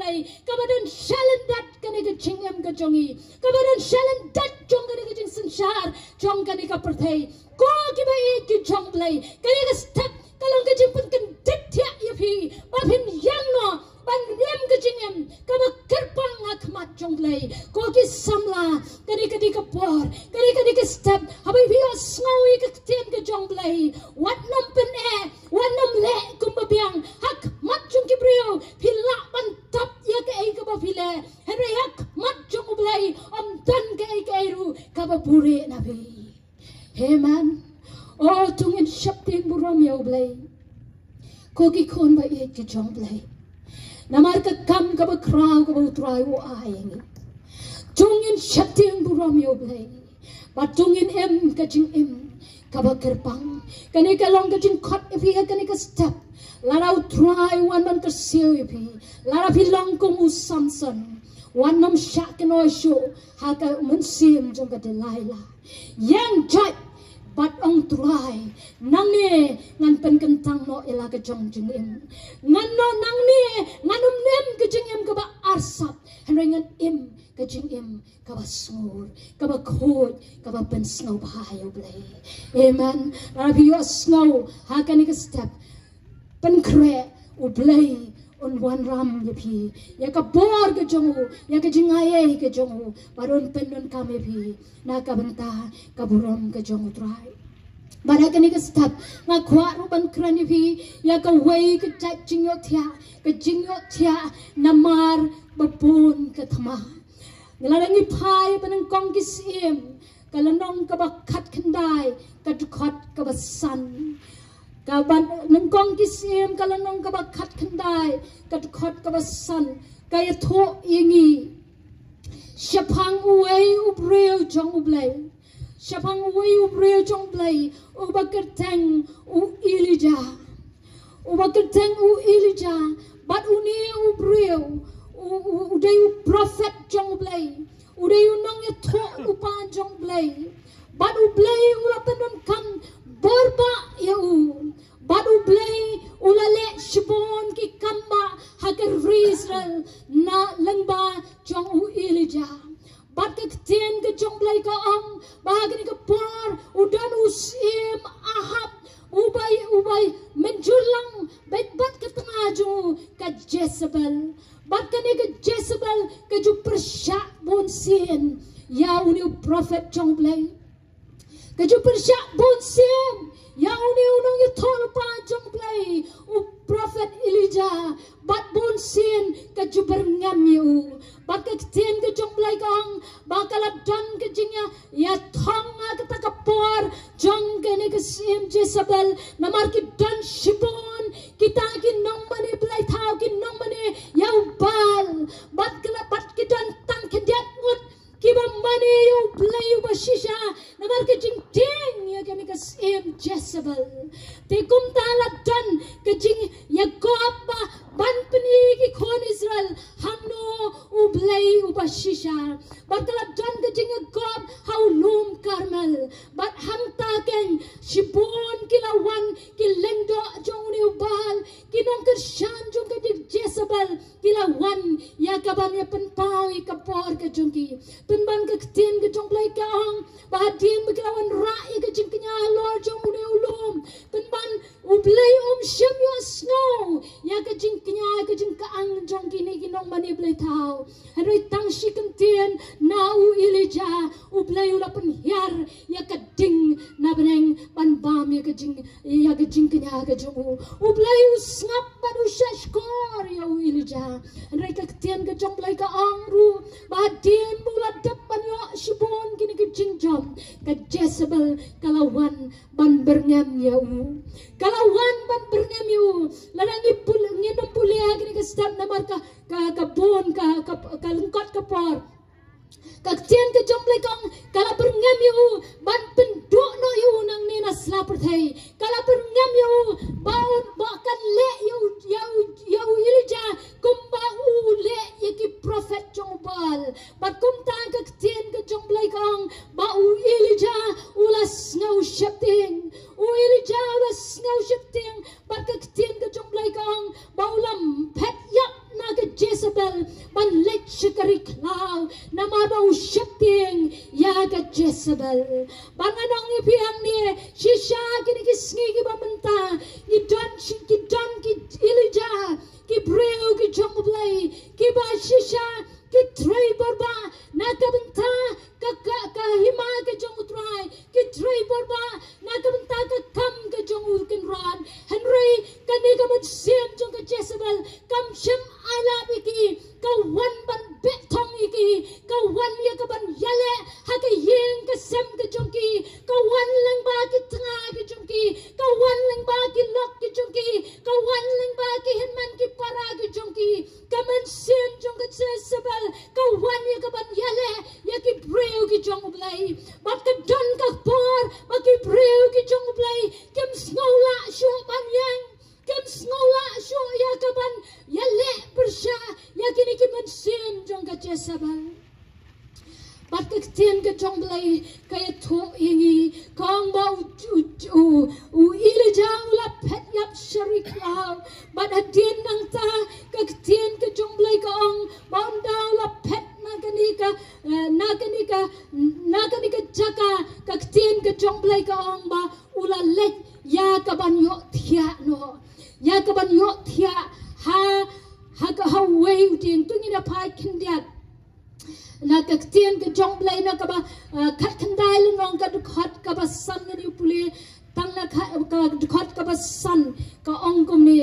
blay kabadan shalan dat kani ka chingam ka jongi kabadan shalan dat jong kani ka jing sanshar jong kani ka perthai ko ki ba e ki jong blay kani ka step kalong ka jing pun kan dit thya ya phi ba phin yang no ban rem ka jingam ka ba kerpang akmat jong blay ko ki samla kani ka por kani ka step habai phi snawi ka tien ka jong blay wat nom pen e wat nom le kum ba biang hak mat jong ki brio phi la ban tap ya ka e ka ba phi le henry hak mat jong blay om dan ka e ru ka ba pure na phi he man oh tungin shapting buram ya blay ko ki khon ba e ki jong blay namar ka kam ka ba kraw ka ba utrai wo aeng tungin shapting buram ya blay ba tungin em ka jing em kaba kerpang kani ka long ka jing khot if ya kani ka step lara utrai wan man ka siu if lara phi long kong u samson wan nom sha ka no shu ha ka mun sim jong ka delaila yang jai but ong try nang ne ngan pen kentang no ela ka jong jing em ngan no nang ne ngan nem ka jing em ka ba arsap han ngan em ka jing em ka ba sur ka ba khot ka ba pen snow ba hayo blay amen rabi yo snow ha ka ni ka step pen kre u blay on one ram ye phi ya ka bor ka jong ya ka jing ai ka jong baron pen non ka me phi na ka banta ka burom ka jong try bada ka ni ka step nga khwa ru ban krani phi ya ka wei ka cha jing yo thya namar babun ka thama ngalarangi phai panang kong ki sim kalanong ka ba khat khandai ka khot ka ba san ka ban nang kong ki sim kalanong ka ba khat khandai ka khot ka ba san ka ya tho yingi shapang uwei ubreu jong ublei shapang uwei ubreu jong blei u ba kerteng u ilija bat uni ubreu uday prophet jong blay uday nong ya tho upan jong blay but u blay ula penon kam borba ya u but u blay ula le shibon ki kamba hagar Israel na langba jong u ilija but ka tien ka jong blay ka ang bahagi ka par udan usim ahab ubay menjulang bet ka tengaju ka Jezebel bat kani ka Jezebel ka ju persya bon sin ya uni prophet jong blay ka ju persya bon sin ya uni unong ya thol pa jong blay u prophet Elijah bat bon sin ka ju berngam yu bat ka tien ka jong blay kang bakala dan ka jingya ya thong ka ta ka por jong kani ka sim Jezebel namar ki dan shibon kita ki nong mani blay thau ki nong mani ya bal bat ki dan tang ki dat mut ki ba mani yu blay yu ba shisha namar ki jing ting ya kami ka sim Jezebel te kum ta la dan ka jing ya gopa ban pni ki khon Israel hamno u blay u ba shisha bat la dan ka jing ya gop how lum karmel bat ham ta ken shibon ki la wan ki lengdo jong ni bal ki nong ka shan jong ka Jezebel ki la wan ya ka ban ya pen pau ka por ka jong ki pen ban ka tin ka jong blay ka ang ba din ba ka wan ra ka jing knya lord jong ni ulum pen ban u blay shim yo snow ya ka jing knya ka jing ka ang jong ki ni ki nong mani blay thau henry tang shi kan tien na u ilija u blay u la pen hiar ya ka ding na beneng ban bam ya ka jing knya ka jong u blay u snap ba u shashkor ya u ilija henry ka tien ka jong blay ka ang ru ba din mula depan yo shibon kini ka jing jom ka Jezebel kalawan ban berngam ya u kalawan ban berngam yu lalangi pul ngenom pulia kini ka step namar ka bon ka lengkot ka por kaktian ke jomble kong kala berngam yu ban penduk no yu nang nina slapert hei kala berngam yu baun bakan le yu ilija kumba u le yaki prophet jongbal bat kum tang kaktian ke jomble kong ba u ilija ula snow shifting u ilija ula snow shifting bat kaktian ke jomble kong ba ulam pet yak na ke Jezebel Jezebel. Banganong ipiang ni Shisha kini kisngi ki bamenta ki don ki Elijah ki breu ki jonglei ki ba Shisha ki trei borba nakabenta ka hima ke jong utrai ki trei borba nakabenta ka kam ke jong ulken ran Henry kani ka sim jong ka Jezebel kam shem ala iki ka wan ban betong iki ka wan ya ka ban yale ha ka yin ka sem ka jong ki ka wan lang ba ki tanga ki jong ki ka wan lang ba ki lok ki jong ki ka wan lang ba ki hinman ki para ki jong ki ka sim jong ka Jezebel ka wan ya ka ban yale ya ki breu ki jong blai bat ka don ka por ba ki breu ki jong blai kem snola shu ban yang kem snola shu ya ka ban yale bersha ya kini ki sim jong ka Jezebel bat ka tien ka jong blai ka ya to ingi kong ba u Elijah ula pet yap sharik lao bat adien nang ta ka tien ka jong blai ka ong ba undau la pet nakanika jaka ka tien ka jong blai ka ong ba ula lek ya ka ban yo thia no ya ka ban yo thia ha ka ha wei ding tungi na pai kindiat na ka tien ka jong blai na ka ba khat khandai lu nong ka khat ka ba san ni puli tang na ka khat ka ba san ka ong kom ni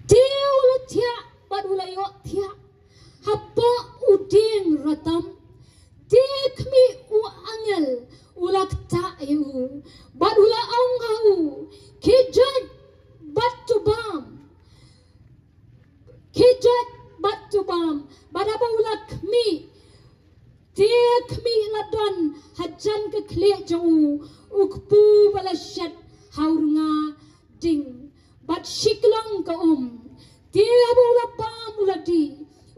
Dia ula tia bat ula yo tia hapa uding ratam dek mi u angel ula ta yu bat ula angau kijat bat to bam bat apa ula kmi dek mi ladon hajan ke kle jong ukpu bala shat haurunga ding bat shiklong ka dia ula pam ula di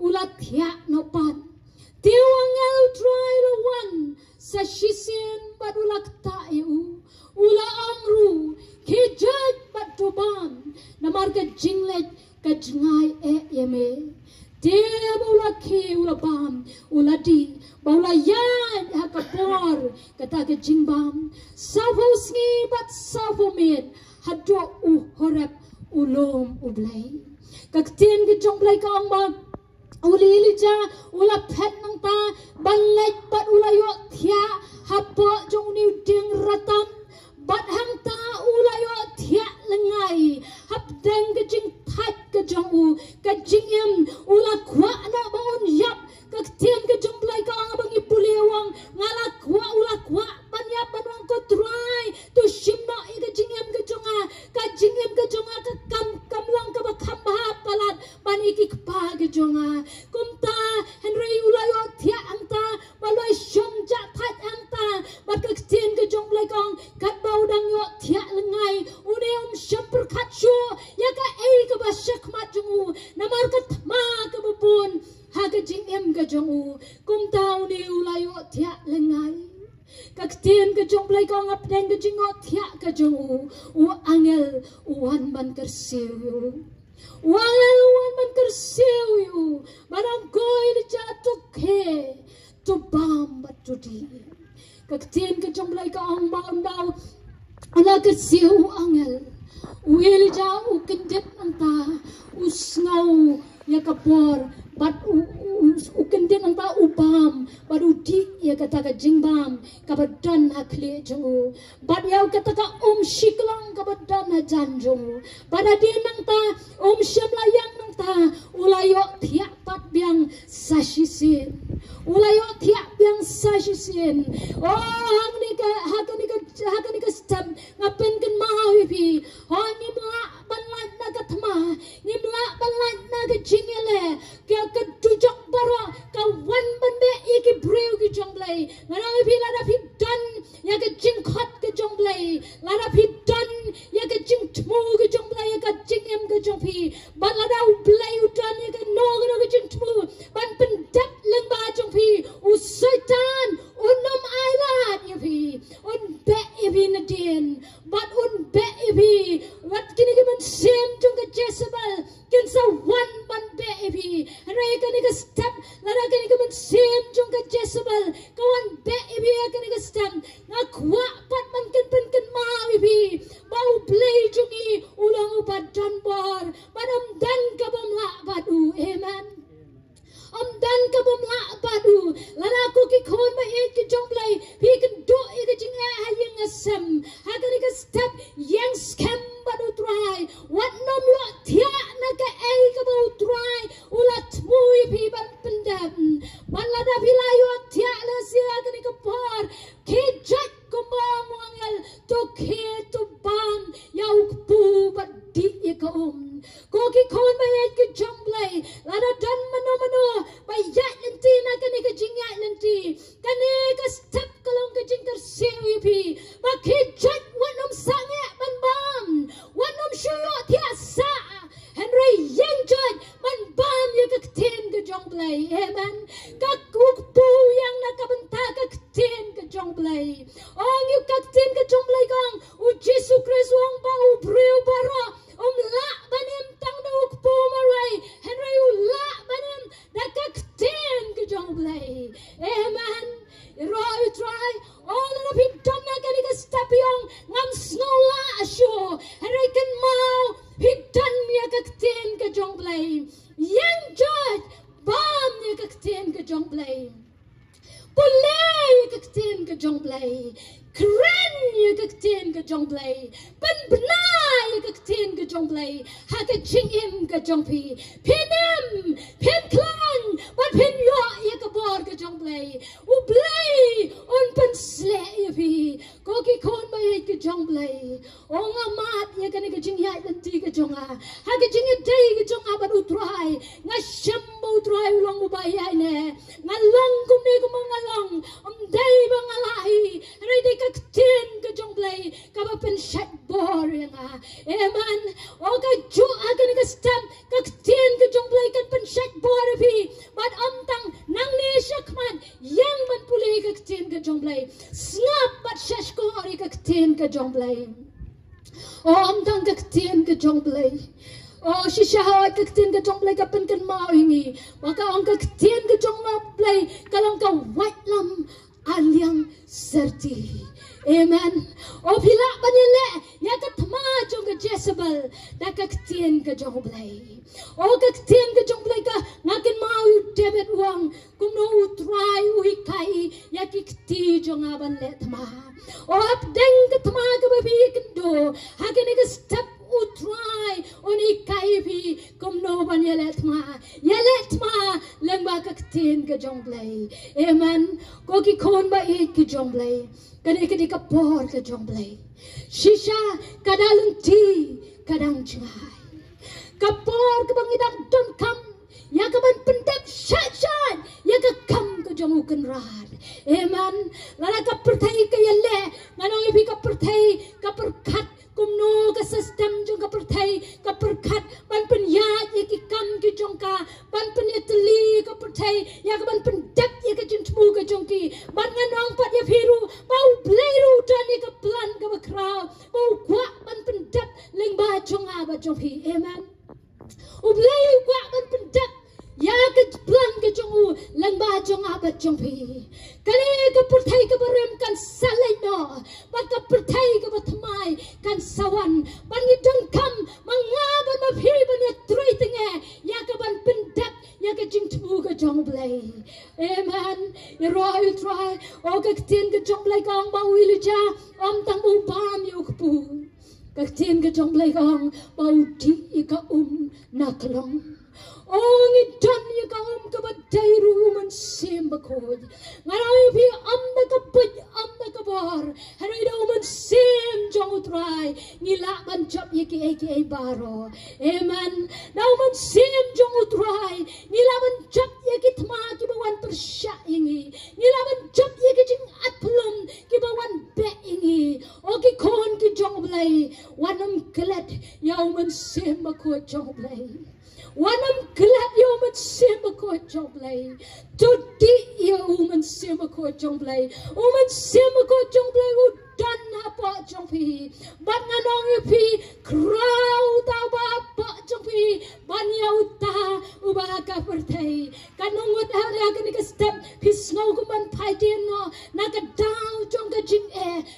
ula thia no pan dia angel try the one sa shisin bat ula ta yu ula amru kijat bat to bam namar ka jinglet ka jngai yeme dia ula ke ula bam ula di baula yan ha ka por kata ka jingbam savo sngi bat savo med hado u horep ulom ublay kaktin ke jong blay ka ang ba uli ilija ula pet nang ta balay bat ula yo thia hapa jong ni ding ratam bat hang ta ula yo thia lengai hap deng ke jing that ke jong u ka jing em ula kwa na baon yap kaktin ke jong blay ka ang bang ipulewang ngala kwa ula kwa banyap banwang ko try to shimna ika jing em ke jonga ka jing em ke jonga ka kam lang ka ba khamba palat baniki pa ke jonga kumta Henry ula yo thia angta baloi shom ja that angta bat kaktin ke jong blay kong kat bau dang yo thia lengai une shampur khat shu ya ka ei ka ba shakmat jongu namar ka thma ka bupun ha ka jing em ka jongu kumta une ula yo thia lengai kaktin ka jong blay kong ap deng ka jingot thia ka jongu u angel uwan ban kersiu angel uwan ban kersiu yu barang koi li jatuh ke to bam bat to di kaktin ka jong blay kong baon daw ala kersiu angel uil ja u kendit anta usngau ya kapor bat u kendit anta ubam baru di ya kata ka jingbam kabadan hakle jongu bat ya kata ka shiklang kabadan ha janjong pada dia nang ta sham layang nang ta ulayo thia pat biang sashisin ulayo thia biang sashisin hang ni ka stam ngapen kan mawi pi ni mla banlat na ka thma ni mla banlat na ka jingele ka tujok baro ka wan bande iki breu ki jonglei ngana pi la da pi dan ya ka jing khat ka jonglei la da pi dan ya ka jing tmu ka jonglei ya ka jing em ka jong pi ban la da u blei u dan ya ka no ka jing tmu ban pen dap leng ba jong pi u setan unam ailat ya pi un be ibi na din bat un be ibi wat kini ka man sim jong ka Jezebel kin sa wan ban be ibi re ka step lara kini ka sim jong ka Jezebel kawan be ibi kini ka step nga kwa pat man kan ma ibi bau play jong i ulang upat janbar padam dan ka bamla badu amen dan ka bamla badu lara ko ki khon ma ek ki jong play pi kan do i ka jing a hayang asam ha kini ka step yang scam badu try what nom lo thia na ka ai ka bau try ulat mui pi ban pendam malada vilayo thia la sia kini ka par ke jat ko mangel to ke to bam ya pu bat di ka ko ki khon ma ek ki jong play lada dan mano ba yat nanti na kini ka jing yat nanti kani ka step kalong ka jing ter sewi pi ba ke jat what nom sange ban bam what nom shuyo thia sa Henry yang jat man bam ya ka ten ka jong play amen ka pu yang na ka banta ka ten ka jong play ong yu ka ten ka jong play kang u Jesu Christ wong ba u breu bara la banim tang da uk pu marai Henry u la banim da ka ten ka jong play amen Roy try all the people done na ka ni ka step yong ngam snow la assure Henry kan mau he done ya ka ten ka jong play yang judge bam ya ka ten ka jong play Pulay ka ten ka jong play kren ya ka ten ka jong play ban bna ya ka ten ka jong play ha ka ching im ka jong pi penem pen klang ban pen yo ya ka bor ka jong play u play on pen sle ya pi ko ki kon ba ya ka jong play o nga mat ya ka ni ka jing ya lan ti ka jong ha ka jing dai ka jong ban u try nga shambo try long u ba ya ne nga long kum ni kum nga long dai ba nga lai rai dai ka ten ka jong play ka ba pen shat bor ya nga amen o ka ju aga ni ka stem ka ten ka jong play kan pen shat bor pi but tang nang ni shakman yang ban pulay ka ten ka jong play snap but shash ko ri ka ten ka jong play o tang ka ten ka jong play oh shisha hawat ka ten ka jong play ka pen kan mau hingi maka ang ka ten ka jong play kalong ka white lam aliang serti amen oh pila banile ya ka thma jong ka Jezebel da ka ten ka jong play oh ka ten ka jong play ka ngakin mau David wang kum no try u kai ya ki ti jong aban le thma oh ap deng ka thma ka ba bi kan do ha ka ni ka step u try on kai bi kum no ban ya le thma leng ba ka ten ka jong play amen ko ki khon ba e ki jong play kani kani ka por ka jong play shisha kadalun ti kadang chai kapor ka bangidang don kam ya ka ban pendap shat ya ka kam ka jong ukan rad amen lala ka perthai ka yalle nganong ibi ka perthai ka perkhat kumno ka system jong ka perthai ka perkhat ban pen ya ki kam ki jong ka ban pen etli ka perthai ya ka ban pendap ya ka jing tmu ka jong ki ban nganong pat ya phiru bau blairu tan ka plan ka ba kraw bau kwa ban pendap leng ba jong a ba jong pi amen u blai kwa ban pendap ya ka plan ka jong u leng ba jong a ba jong pi kali ka perthai ka barem kan salai no ba ka perthai ka ba thamai kan sawan ban ni dang kam manga ban ma phi ban ya troi tinge ya ka ban pendap ya ka jing tmu ka jong blai amen ya roi try o ka tin ka jong blai kang ba wi lu cha tang bu bam yu ku pu ka tin ka jong blai kang ba di ka na klong ong i don ya ka ka ba dai ru man sim ba ko ngai pi da ka put da ka bar hari do man sim jong try ngila ban chop ye ki baro amen now man sim jong try ngila ban chop ye ki thma ki ba wan per sha ingi ngila ban chop ye ki jing atplum ki ba wan be ingi o ki kon ki jong blai wanam klet yaw man sim ba ko jong blai wanam glad yo man sim ko joblay to di ia uman sema ko jong blai uman sema ko jong blai udan apa jong pi bat nganong pi krau ta ba apa jong pi ban ya uta uba ka pertai kanong ut area kan ka step pi snow ko ban pai den no na ka down jong ka jing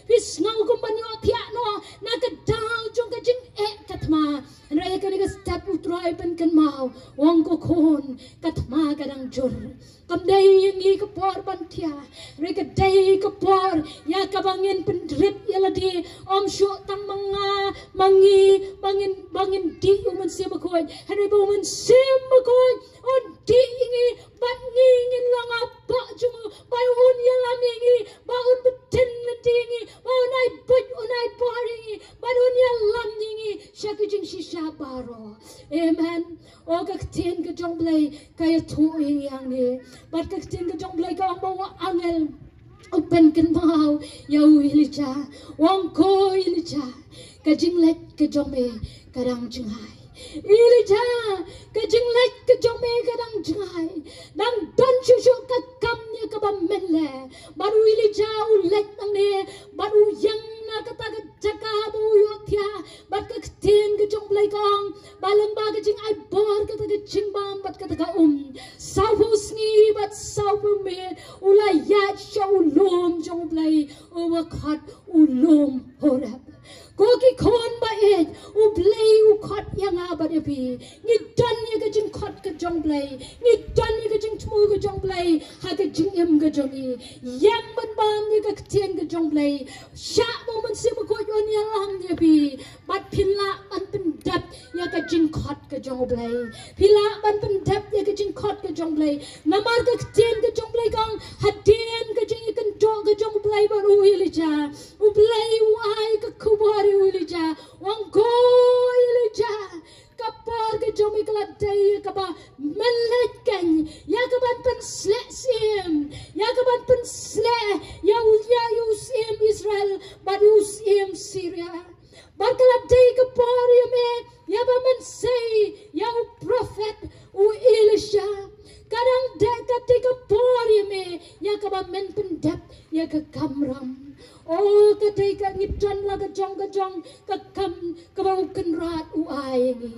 pi snow ko ban yo thia no na ka down jong ka jing katma area kan ka step utrai pen kan mau wong ko khon katma kadang jur kam dai yang i kapor bantia reka dai kapor ya kabangin pendrit ya ladi om syo tang manga mangi bangin di uman sia bakoi hari ba uman sia bakoi on di ingi bat ngingin lang apa jumu bai un ya lamingi ba un beten ladingi ba unai but unai boringi ba un ya lamingi syakujing shisha baro amen o ka tin ka jong blai kaya tu yang ni bat ka tin ka jong blai ka bawa angel open kan mau ya Elijah wong ko Elijah ka jinglet ka jong me karang jungai Elijah ka jinglet ka jong me karang jungai dang don chu ka kam ya ka ba mele baru Elijah ulet nang ne baru yang na kata ka jaka bu yo thia bat ka tin ka jong blai kang balang ba ka jing ai bor ka ta jing bam bat ka ta sau sngi bat sau me ula ya show lom jong blai over khat ulom horap koki khon ba et u blai u khat yang aba de pi ni dan ye ka jing khat ka jong blai ni dan ye ka jing tmu ka jong blai ha ka jing em ka jong i yang ban bam ni ka tien ka jong blai sha mo man se mo ko yon ya lam de pi bat phila an pen dap ya ka jing khat ka jong blai phila ban pen dap ya ka jing khat ka jong blai namar ka tien ka jong blai kang hadien ka jing kan do ka jong blai ba u Elijah u blai u ai ka kubar Elijah wang ko Elijah kapor ke jomi kala dai ka ba melet kan ya ka ban pen sle sim ya ka ban pen sle ya sim Israel but u sim Syria ba kala dai ka por ya me ya ba men say ya u prophet u Elisha kadang dai ka te ka por ya me ya ka ba men pen dap ya ka kamram oh kadai ka ngidran la ka jong ka kam ka bau kan rat u ai ni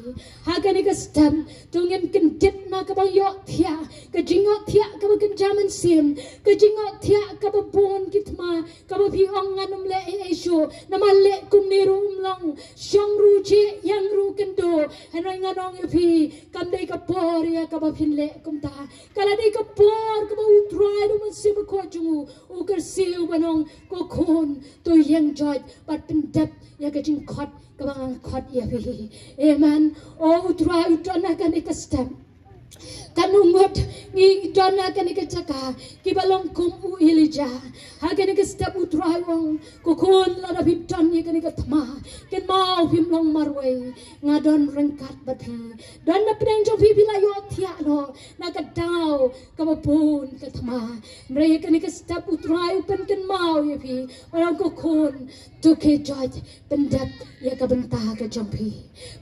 ha ka ni ka stam tungen kan dit na ka bau yo thia ka jingo thia ka ba kan jaman sim ka jingo thia ka ba bon kitma ka ba bi ong anum le e sho na ma le kum ni rum long shong ru che yang ru kan do hanai nganong e phi kam dai ka por ya ka ba phin le kum ta kala dai ka por ka ba u try do man sim ko jungu u kar siu banong ko to yang joy but pendap ya ka jing khot ka bang khot ya bi amen o utrai utana kan ikastam kanungot ngi dona kan ikachaka ki balong kum u Elijah ha kan ikastam utrai wong ko kon la da bitan ni kan ikatma ken mau pim long marway ngadon rengkat bathi dan na pidang jo bi la yo thia no na ka daw ka bapun ka thma mre kan ikastam utrai pen ken mau ya bi orang ko kon to ke joj pendap ya ka benta ka jompi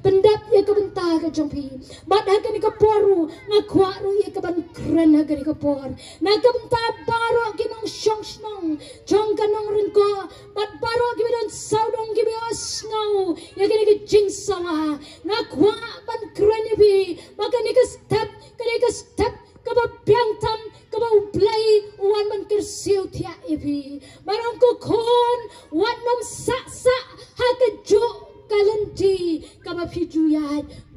pendap ya ka benta ka jompi bat ha kan ka poru ngakwa ru ya ka ban kren ha kan ka por na ka benta baro kinong shong snong jong kanong rin ko bat baro ki don saudong ki be snow ya kan ka jing sawa ngakwa ban kren ya bi maka ni ka step ka ba piang tam ka ba play wan man kersiu thia ebi barang ko khon wan nom sa ha ka jo kalanti ka ba phiju ya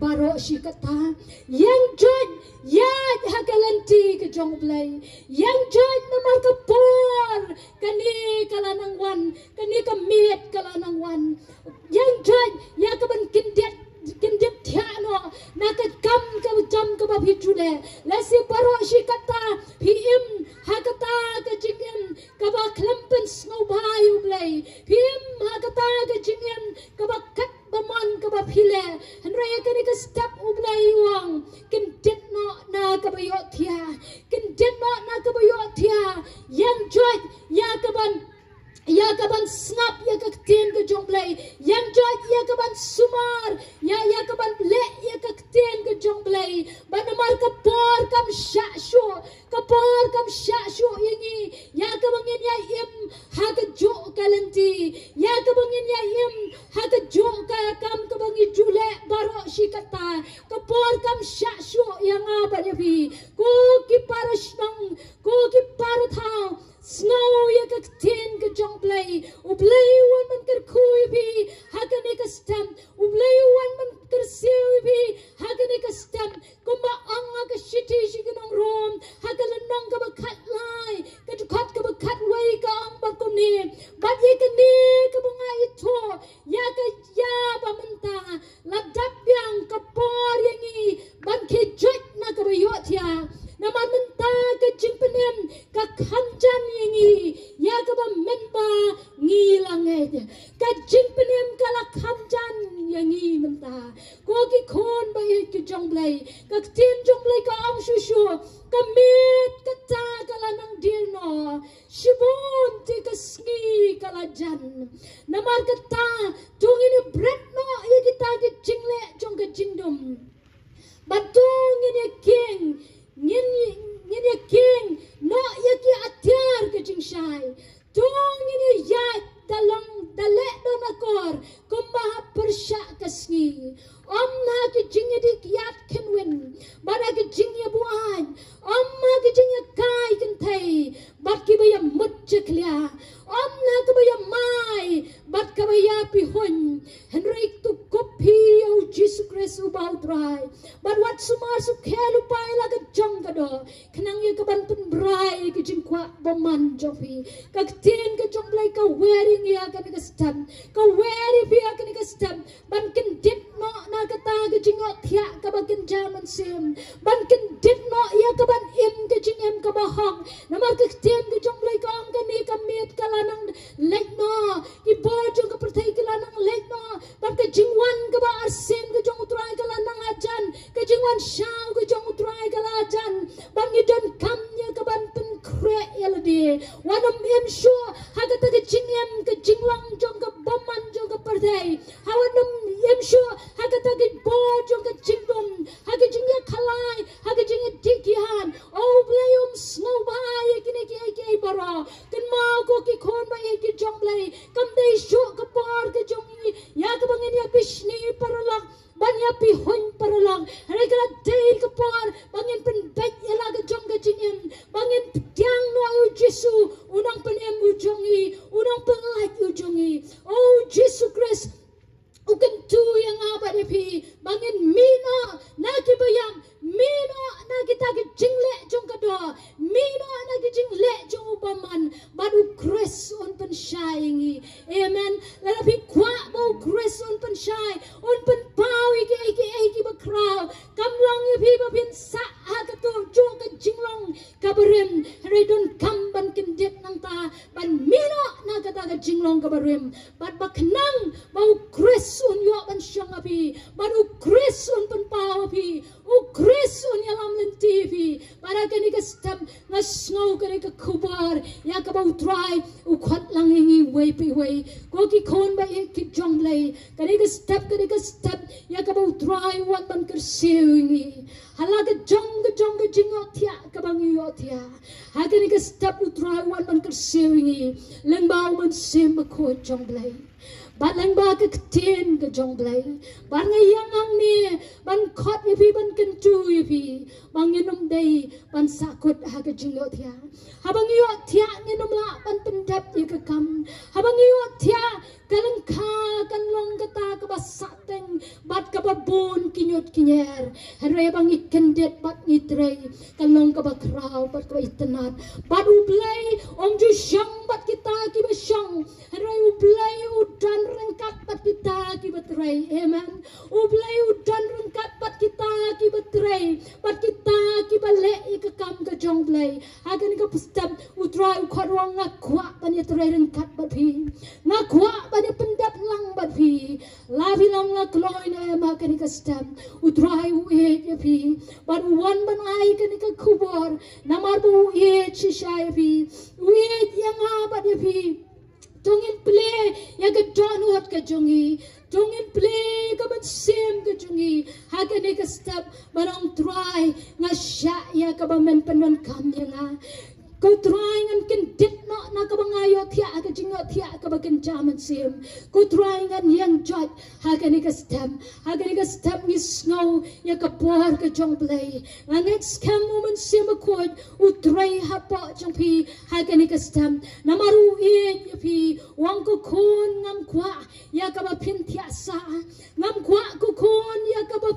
baro shi kata yang jod ya ha kalanti ka jong play yang jod namar ka por kani kala nang wan kani ka met kala nang wan yang jod ya ka ban kindet thiano na ka kam ka jam ka ba phiju le la si baro shi kata phim hakata ka jingem ka ba klampen snow bai u play phim hakata ka jingem ka ba kat ba man ka ba phile hanra ya ka ni ka step u play wang kin dit no na ka ba yo thia kin dit no na ka ba yo thia yang joy ya ka ban ya kaban snap ya ka tin ka jong play yang joy ya kaban sumar ya kaban le ya ka tin ka jong play ban mar ka por kam sha sho ka por por kam sha shu yangi ya ka bangin ya im ha ka jo kalanti ya ka bangin ya im ha ka jo ka kam ka bangi jule baro shikata ka por kam sha shu yang aba ya bi ko ki parashnang ko ki parathau snow ya ka tin ka jong play u play one man kar khui bi ha ka ne ka stem u play one man kar siu bi ha ka ne ka stem ko ma anga ka shiti shiganong rom ha ka lanong ka ba khat lai ka tu khat ka ba khat wai ka ang ba ko ne ba ye ka ne ka ba ngai tho ya ka ya ba manta la dap yang ka por yangi ban ke jot na ka ba yo thia na man manta ka jing penem ka khanjan yangi ya ka ba memba ngi langai ka jing penem ka la khanjan yangi manta ko ki khon ba ye ki jong blai ka tin jong blai ka ang shu shu ka mit ka ta ka la nang dil no shibun ti ka sngi ka la jan na mar ka ta tung ini bread no ye ki ta ki jing le jong ka jing dum batung ini king ngin ye king no ye ki atyar ka jing shai tung ini ya dalang dale do na kor kumba persha kasni om na ki jing di yat ken win bara ki jing ye buan om ma ki jing ye kai kan thai bat ki ba ya mut cheklia om na ka ba ya mai bat ka ba ya pi hon henrik tu kopi o Jesus Christ u bau dry but what sumar su khelu pai la ka jong ka do khnang ye ka ban pun brai ki jing kwa boman jofi ka tin ka jong lai ka wearing ya ka ni ka stam ka wearing pi ya ka ni ka stam ban kin dip no na ka ta ka jing o thia ka ba kin jaman sim ban kin dip no ya ka ban im ka jing em ka ba hong na mar ka tin ka jong lai ka ang ka ni ka met ka la nang lek no ki bo jong ka perthai ka la nang lek no ban ka jing wan ka ba arsen ka jong utrai ka la nang ajan ka jing wan shao ka jong utrai ka la ajan ban ni don kam ya ka ban pen kre ya la de wanam em sure ha ka ta ka jing em ka jing lang jong ka boman jong ka perthai ha wanam em sure ha ka ta ka bo jong ka jing dum ha ka jing ya khalai ha ka jing ya dikihan oh blayum snow ba ya ki ne ki baro kan ma ko ki khon ba ya ki jong blai kam dei shu ka par ka jong ya ka bangin ya bishni paralak banya pi hon paralak hare ka dei ka par bangin pen bet ya la ka jong ka jing em bangin tiang no u Jesu unang pen em u jongi unang pen like u jongi oh Jesus Christ ukan tu yang apa dia pi bangin mino na ki bayam mino na kita ki jingle jong ka do mino na ki jingle jong upaman badu kres on pen shai amen la pi kwa bo kres on pen shai on pen pau ki ba kraw kam long pi ba pin sa ha ka to jo ka jinglong ka berim re don kam ban kin det nang ta ban mino na ka ta ka jinglong ka berim bat ba knang ba kres on yo ban shang api badu kres on pen pau api o kres on yalam len TV para ka ni ka stam na snow ka ni ka kubar ya ka ba try u khat lang hingi way pi way ko ki khon ba ki jong lay ka ni ka step ya ka ba try wat ban kar sewi hala ka jong ka jingo thia ka bang yo thia ha ka ni ka step u try wat ban kar sewi leng ba man sem ba ko jong lay ban lang ba ka tin ka jong blai ban ngai yang ang ni ban khot ye pi ban kan tu ye pi bang yenom dei ban sakut ha ka jing yo thia ha bang yo thia ngenom la ban pendap ye ka kam ha bang yo thia kalang kha kan long ka ta ka ba sateng bat ka ba bon kinyot kinyer hare bang iken det bat ni trei kan long ka ba kraw bat ka itnat bat u blai om ju shang bat kita ki ba shang hare u blai u dan rengkat bat kita ki batrai amen u blai u dan rengkat bat kita ki batrai bat kita ki bale ik kam ka jong blai agan ka pustam u try u kharong nga khwa ban ye trai rengkat bat phi nga khwa ban ye pendap lang bat phi la phi long la kloi na ma kan ka stam u try u e ye phi ban wan ban ai kan ka khubor namar bu e chi shai phi u e yang ha bat ye phi Dongin play ya ka donut ka jongi. Dongin play ka ban sim ka jongi. Hagani ka step barang try nga sya ya ka ba men panon kam ya nga. Kau trying and can did not na kabangayo tiya ka jingot tiya ka bagan jaman sim. Kau trying and yang jot hagani ka step ni snow ya ka por ka jong play. Ang next kam moment sim akod utray hapo jong pi hagani ka stem na maruin ya pi wang ko kon ngam kwa ya ka ba pin tiya sa ngam kwa ko kon ya ka ba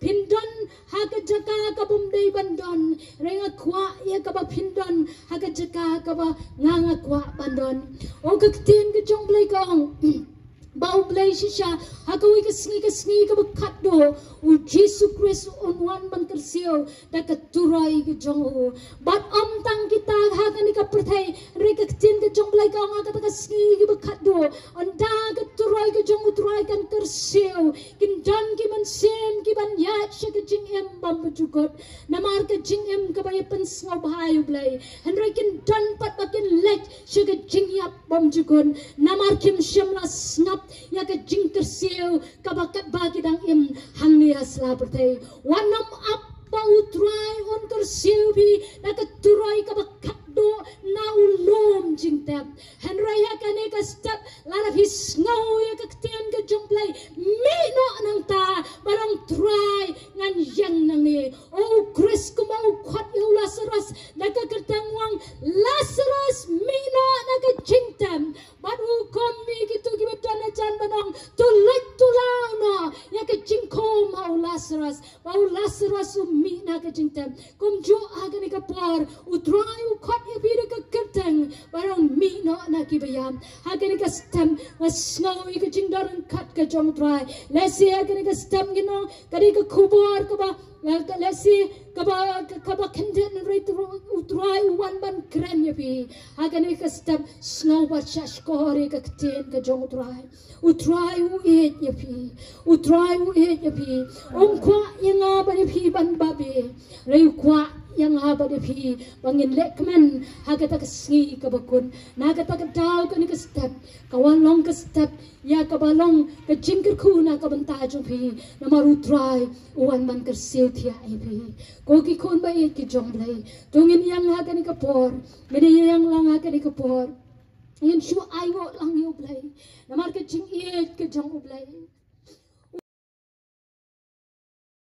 pindon haga jaga ka bumdei bandon renga kwa ya ka ba pindon haga jaga ka ba nganga kwa bandon o ka tin ka jong blai kong bau blai shisha haga wi ka sngi ka ba khat do u Jesus Christ on one ban kersio da ka turai ka jong u bat om tang kita haga ni ka perthai re ka tin ka jong blai kong haga ka sngi ka ba khat do on da ka turai ka jong u turai kan kersio kin dan ki man sem ki ban ya ka jing em bam jukot namar ka jing em ka ba pen sngo bhai blai han re kin dan pat bakin let ka jing yap bam jukon namar kim shem la snap ya ka jing kersio ka ba kat ba ki dang em hang ni asla pertai wanam up bau try on kersio bi na ka turai ka ba kat do na ulom jing tap han re ya ka ne ka step la his snow ya ka tian ka jong play me no nang ta barang try ngan yang nang ni oh Chris ko mau khat yo Lazarus na ka kertang wang Lazarus me no na ka jing tam but who come me gitu gi betan na chan banong to like to lao no ya ka jing ko mau Lazarus me na ka jing tam kom jo aga ni ka por u try u khat ya bi ka kertang barang me no na ki bayam aga ni ka stem was snow i ka jing darang khat ka jong try let's see aga ni ka stem gino kadi ka kubor ka ba let's see kaba kenden rate utrai one ban kren ya pi agane ka step snow ba chash kore ka ten ka jong utrai u et ya pi kwa yanga ba ya pi ban babe rei kwa yang haba de pi bangin lekmen hagata ka singi ka bakun nagata ka daw ka ni ka step kawan long ka step ya ka balong ka jingker ku na ka banta jong pi na maru try uwan man ker sil thia ai pi ko ki kon ba e ki jong blai tungin yang ha ka ni ka por mede yang lang ha ka ni ka por yin shu ai go lang yu blai na mar ka jing e ka jong blai